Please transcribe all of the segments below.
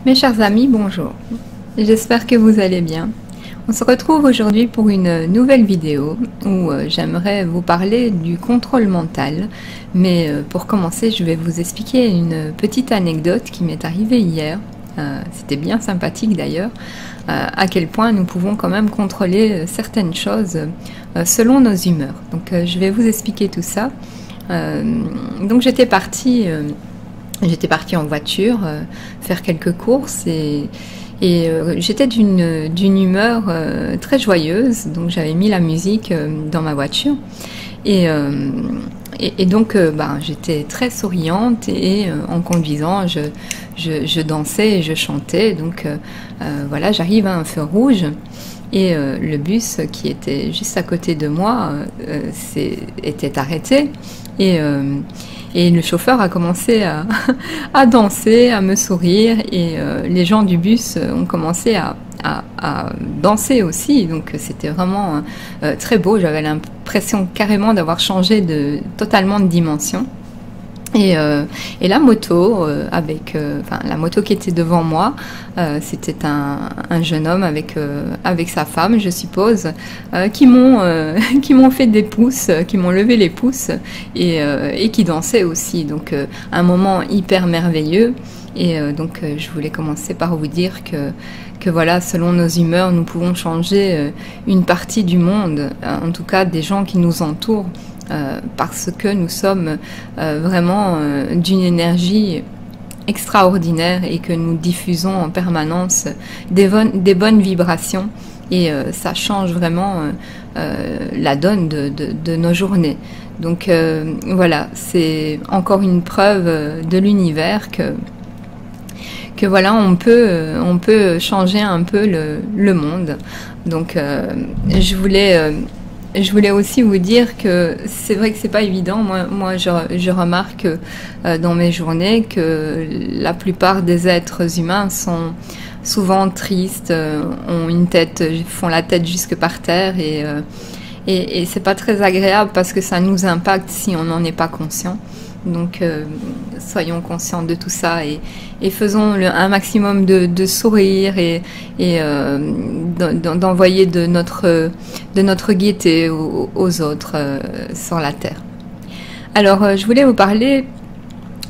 Mes chers amis, bonjour. J'espère que vous allez bien. On se retrouve aujourd'hui pour une nouvelle vidéo où j'aimerais vous parler du contrôle mental. Mais pour commencer, je vais vous expliquer une petite anecdote qui m'est arrivée hier. C'était bien sympathique d'ailleurs, à quel point nous pouvons quand même contrôler certaines choses selon nos humeurs. Donc je vais vous expliquer tout ça. Donc j'étais partie en voiture faire quelques courses et j'étais d'une humeur très joyeuse, donc j'avais mis la musique dans ma voiture et donc j'étais très souriante et en conduisant je dansais et je chantais. Donc voilà, j'arrive à un feu rouge et le bus qui était juste à côté de moi était arrêté et le chauffeur a commencé à danser, à me sourire et les gens du bus ont commencé à danser aussi. Donc c'était vraiment très beau. J'avais l'impression carrément d'avoir changé totalement de dimension. Et la moto, la moto qui était devant moi, c'était un jeune homme avec sa femme, je suppose, qui m'ont fait des pouces, qui m'ont levé les pouces et qui dansaient aussi. Donc un moment hyper merveilleux. Et donc je voulais commencer par vous dire que voilà, selon nos humeurs, nous pouvons changer une partie du monde, en tout cas des gens qui nous entourent. Parce que nous sommes vraiment d'une énergie extraordinaire et que nous diffusons en permanence des bonnes vibrations et ça change vraiment la donne de nos journées. Donc voilà, c'est encore une preuve de l'univers que voilà, on peut changer un peu le monde. Donc je voulais aussi vous dire que c'est vrai que c'est pas évident. Moi, je remarque dans mes journées que la plupart des êtres humains sont souvent tristes, font la tête jusque par terre et c'est pas très agréable parce que ça nous impacte si on n'en est pas conscient. Donc soyons conscients de tout ça et faisons un maximum de sourire et d'envoyer de notre gaieté aux autres sur la terre. Alors je voulais vous parler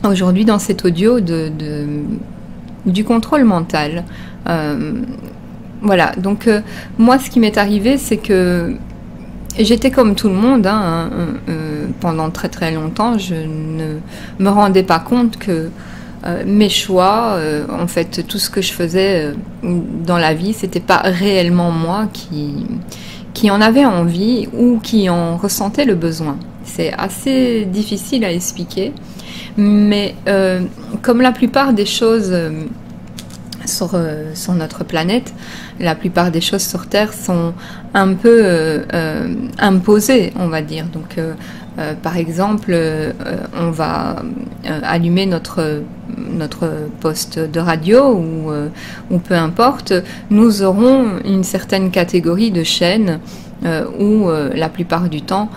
aujourd'hui dans cet audio du contrôle mental. Voilà, donc moi ce qui m'est arrivé, c'est que j'étais comme tout le monde pendant très très longtemps. Je ne me rendais pas compte que mes choix, en fait, tout ce que je faisais dans la vie, c'était pas réellement moi qui en avait envie ou qui en ressentait le besoin. C'est assez difficile à expliquer, mais comme la plupart des choses sur notre planète, la plupart des choses sur Terre sont un peu imposées, on va dire. Donc, par exemple, on va allumer notre poste de radio ou peu importe, nous aurons une certaine catégorie de chaînes où la plupart du temps,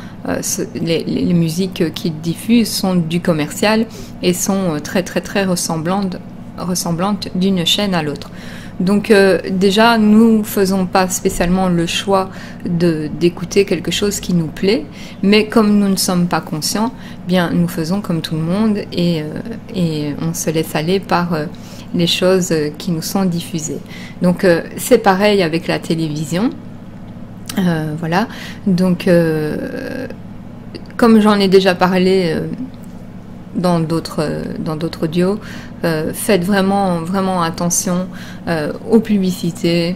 les musiques qu'ils diffusent sont du commercial et sont très très très ressemblantes d'une chaîne à l'autre. Donc déjà, nous faisons pas spécialement le choix d'écouter quelque chose qui nous plaît, mais comme nous ne sommes pas conscients, bien nous faisons comme tout le monde et on se laisse aller par les choses qui nous sont diffusées. Donc c'est pareil avec la télévision. Voilà. Donc comme j'en ai déjà parlé dans d'autres audios, faites vraiment attention aux publicités,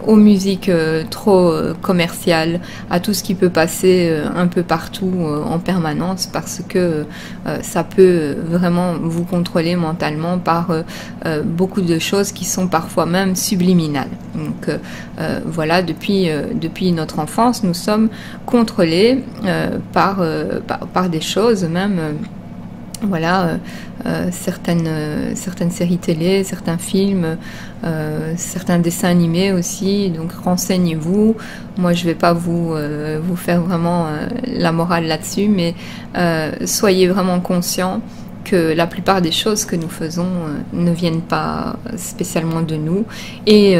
aux musiques trop commerciales, à tout ce qui peut passer un peu partout en permanence, parce que ça peut vraiment vous contrôler mentalement par beaucoup de choses qui sont parfois même subliminales. Donc voilà, depuis notre enfance, nous sommes contrôlés par des choses même. Voilà, certaines séries télé, certains films, certains dessins animés aussi. Donc renseignez-vous. Moi, je vais pas vous faire vraiment la morale là-dessus, mais soyez vraiment conscients que la plupart des choses que nous faisons ne viennent pas spécialement de nous. Et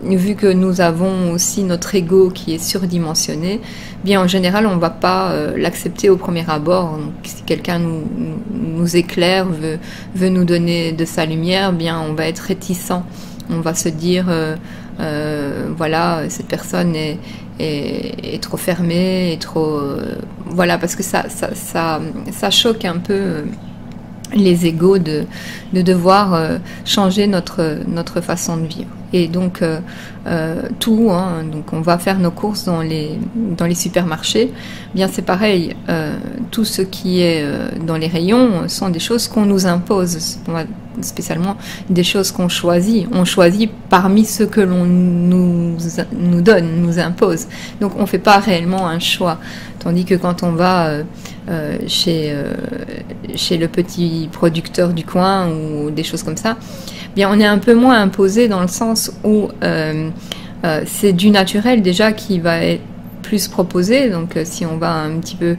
vu que nous avons aussi notre ego qui est surdimensionné, bien en général on ne va pas l'accepter au premier abord. Donc, si quelqu'un nous éclaire, veut nous donner de sa lumière, bien on va être réticent. On va se dire voilà, cette personne est trop fermée, est trop voilà, parce que ça choque un peu les égos de devoir changer notre façon de vivre. Et donc tout, hein, donc on va faire nos courses dans les supermarchés. Bien c'est pareil, tout ce qui est dans les rayons sont des choses qu'on nous impose, spécialement des choses qu'on choisit. On choisit parmi ceux que l'on nous donne, nous impose. Donc on fait pas réellement un choix. Tandis que quand on va chez le petit producteur du coin ou des choses comme ça, bien on est un peu moins imposé dans le sens où c'est du naturel déjà qui va être plus proposé. Donc si on va un petit peu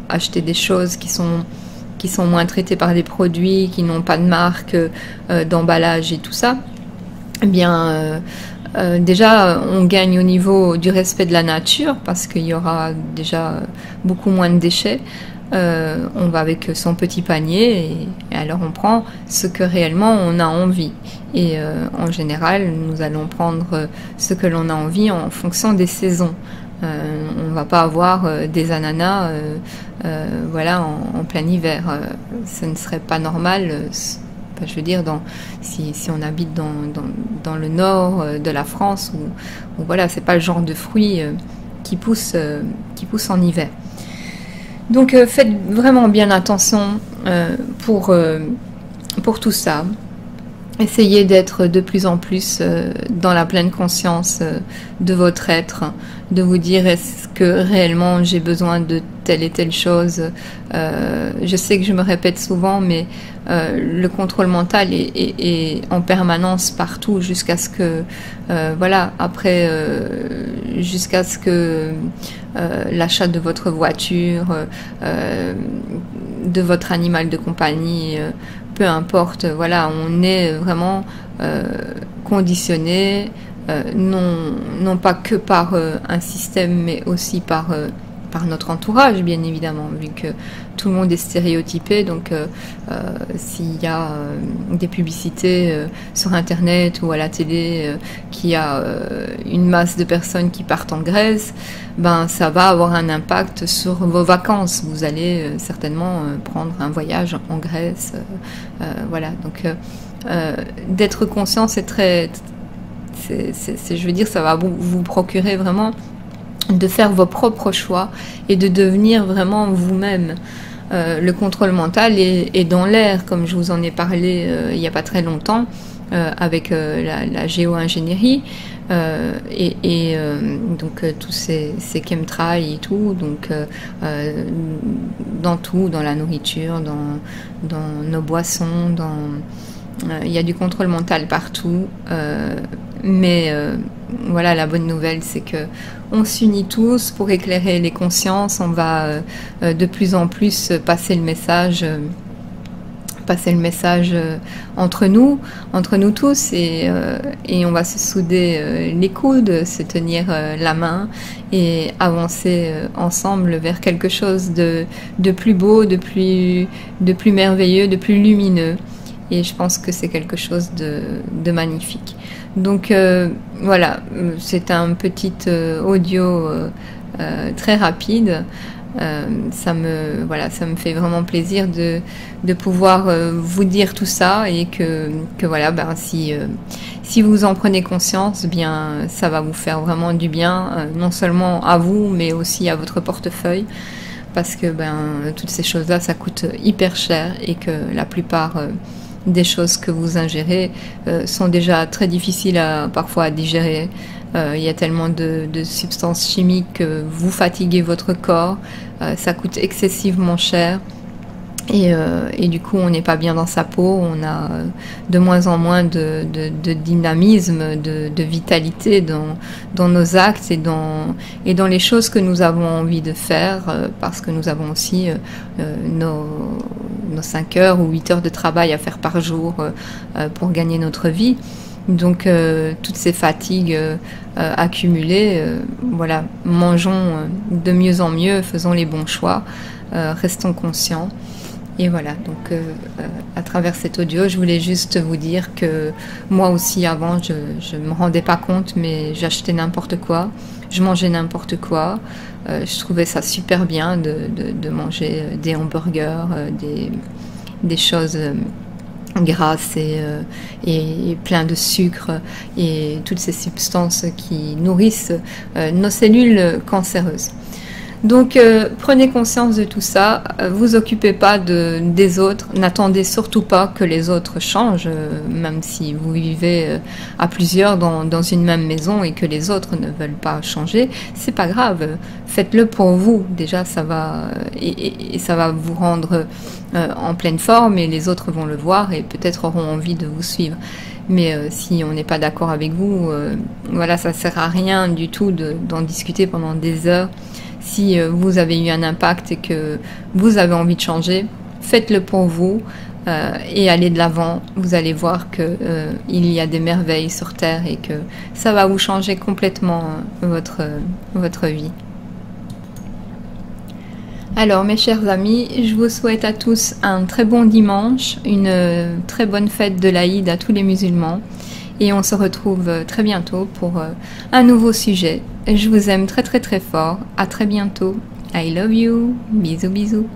acheter des choses qui sont moins traitées par des produits, qui n'ont pas de marque d'emballage et tout ça, eh bien déjà on gagne au niveau du respect de la nature parce qu'il y aura déjà beaucoup moins de déchets. On va avec son petit panier et alors on prend ce que réellement on a envie. Et en général, nous allons prendre ce que l'on a envie en fonction des saisons. On ne va pas avoir des ananas voilà, en plein hiver. Ce ne serait pas normal. Je veux dire, si on habite dans le nord de la France, où voilà, c'est pas le genre de fruits qui poussent en hiver. Donc faites vraiment bien attention pour tout ça. Essayez d'être de plus en plus dans la pleine conscience de votre être, de vous dire est-ce que réellement j'ai besoin de telle et telle chose. Je sais que je me répète souvent, mais le contrôle mental est en permanence partout jusqu'à ce que, voilà, après, jusqu'à ce que l'achat de votre voiture, de votre animal de compagnie, peu importe, voilà, on est vraiment conditionné, non pas que par un système, mais aussi par notre entourage, bien évidemment, vu que tout le monde est stéréotypé. Donc s'il y a des publicités sur Internet ou à la télé qui a une masse de personnes qui partent en Grèce, ben ça va avoir un impact sur vos vacances. Vous allez certainement prendre un voyage en Grèce. Voilà, donc d'être conscient, c'est très... je veux dire, ça va vous procurer vraiment de faire vos propres choix et de devenir vraiment vous-même. Le contrôle mental est dans l'air, comme je vous en ai parlé il n'y a pas très longtemps, avec la géo-ingénierie donc tous ces chemtrails et tout, donc dans la nourriture, dans nos boissons, il y a du contrôle mental partout, mais voilà, la bonne nouvelle, c'est que on s'unit tous pour éclairer les consciences. On va de plus en plus passer le message entre nous tous, et on va se souder les coudes, se tenir la main et avancer ensemble vers quelque chose de plus beau, de plus merveilleux, de plus lumineux. Et je pense que c'est quelque chose de magnifique. Donc voilà, c'est un petit audio très rapide. Ça me fait vraiment plaisir de pouvoir vous dire tout ça, et que voilà, ben, si vous en prenez conscience, bien ça va vous faire vraiment du bien, non seulement à vous, mais aussi à votre portefeuille. Parce que ben, toutes ces choses-là, ça coûte hyper cher, et que la plupart des choses que vous ingérez sont déjà très difficiles parfois à digérer. Il y a tellement de substances chimiques que vous fatiguez votre corps, ça coûte excessivement cher. Et du coup, on n'est pas bien dans sa peau, on a de moins en moins de dynamisme, de vitalité dans nos actes et dans les choses que nous avons envie de faire, parce que nous avons aussi nos 5 heures ou 8 heures de travail à faire par jour pour gagner notre vie. Donc, toutes ces fatigues accumulées, voilà, mangeons de mieux en mieux, faisons les bons choix, restons conscients. Et voilà, donc à travers cet audio, je voulais juste vous dire que moi aussi avant, je me rendais pas compte, mais j'achetais n'importe quoi, je mangeais n'importe quoi. Je trouvais ça super bien de manger des hamburgers, des choses grasses et plein de sucre et toutes ces substances qui nourrissent nos cellules cancéreuses. Donc prenez conscience de tout ça, vous occupez pas des autres, n'attendez surtout pas que les autres changent, même si vous vivez à plusieurs dans une même maison et que les autres ne veulent pas changer, c'est pas grave, faites-le pour vous, déjà ça va et ça va vous rendre en pleine forme et les autres vont le voir et peut-être auront envie de vous suivre. Mais si on n'est pas d'accord avec vous, voilà, ça sert à rien du tout d'en discuter pendant des heures. Si vous avez eu un impact et que vous avez envie de changer, faites-le pour vous et allez de l'avant. Vous allez voir qu'il y a des merveilles sur Terre et que ça va vous changer complètement votre vie. Alors mes chers amis, je vous souhaite à tous un très bon dimanche, une très bonne fête de l'Aïd à tous les musulmans. Et on se retrouve très bientôt pour un nouveau sujet. Je vous aime très très très fort. À très bientôt. I love you. Bisous bisous.